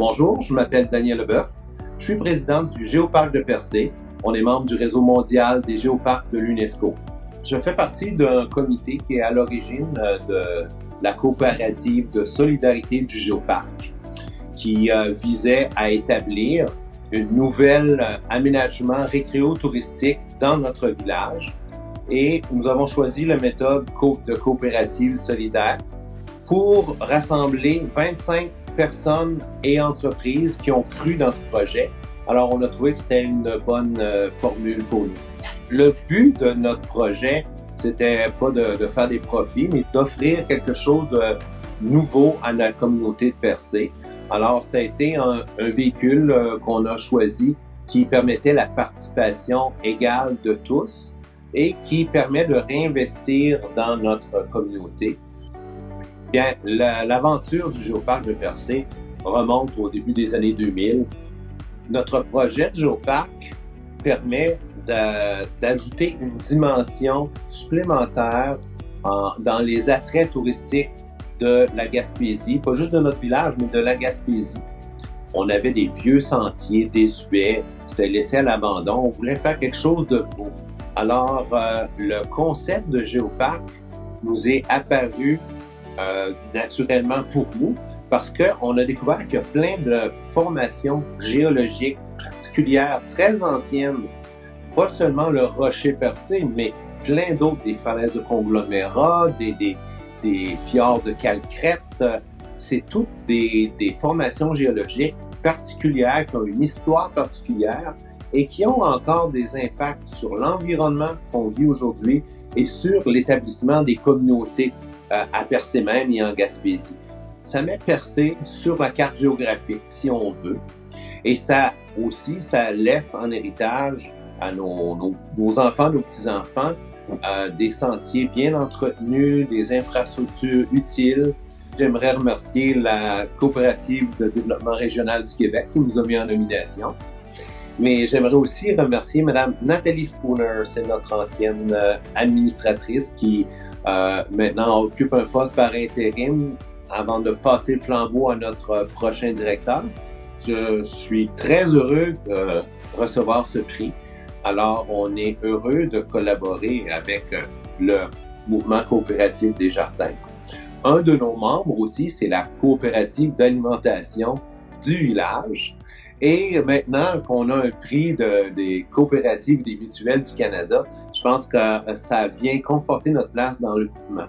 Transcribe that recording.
Bonjour, je m'appelle Daniel Leboeuf. Je suis président du Géoparc de Percé. On est membre du réseau mondial des géoparcs de l'UNESCO. Je fais partie d'un comité qui est à l'origine de la coopérative de solidarité du Géoparc, qui visait à établir un nouvel aménagement récréo-touristique dans notre village. Et nous avons choisi la méthode de coopérative solidaire pour rassembler 25 personnes et entreprises qui ont cru dans ce projet. Alors, on a trouvé que c'était une bonne formule pour nous. Le but de notre projet, c'était pas de faire des profits, mais d'offrir quelque chose de nouveau à la communauté de Percé. Alors, ça a été un véhicule qu'on a choisi qui permettait la participation égale de tous et qui permet de réinvestir dans notre communauté. Bien, l'aventure du Géoparc de Percé remonte au début des années 2000. Notre projet de Géoparc permet d'ajouter une dimension supplémentaire dans les attraits touristiques de la Gaspésie, pas juste de notre village, mais de la Gaspésie. On avait des vieux sentiers désuets, c'était laissé à l'abandon, on voulait faire quelque chose de beau. Alors, le concept de Géoparc nous est apparu naturellement pour nous parce qu'on a découvert qu'il y a plein de formations géologiques particulières, très anciennes, pas seulement le rocher Percé, mais plein d'autres, des falaises de conglomérats, des fjords de calcrète. C'est toutes des formations géologiques particulières qui ont une histoire particulière et qui ont encore des impacts sur l'environnement qu'on vit aujourd'hui et sur l'établissement des communautés à Percé même et en Gaspésie. Ça met Percé sur la carte géographique, si on veut, et ça aussi, ça laisse en héritage à nos enfants, nos petits-enfants, des sentiers bien entretenus, des infrastructures utiles. J'aimerais remercier la Coopérative de développement régional du Québec qui nous a mis en nomination. Mais j'aimerais aussi remercier Mme Nathalie Spooner, c'est notre ancienne administratrice qui maintenant occupe un poste par intérim avant de passer le flambeau à notre prochain directeur. Je suis très heureux de recevoir ce prix. Alors, on est heureux de collaborer avec le mouvement coopératif des jardins. Un de nos membres aussi, c'est la coopérative d'alimentation du village. Et maintenant qu'on a un prix des coopératives des mutuelles du Canada, je pense que ça vient conforter notre place dans le mouvement.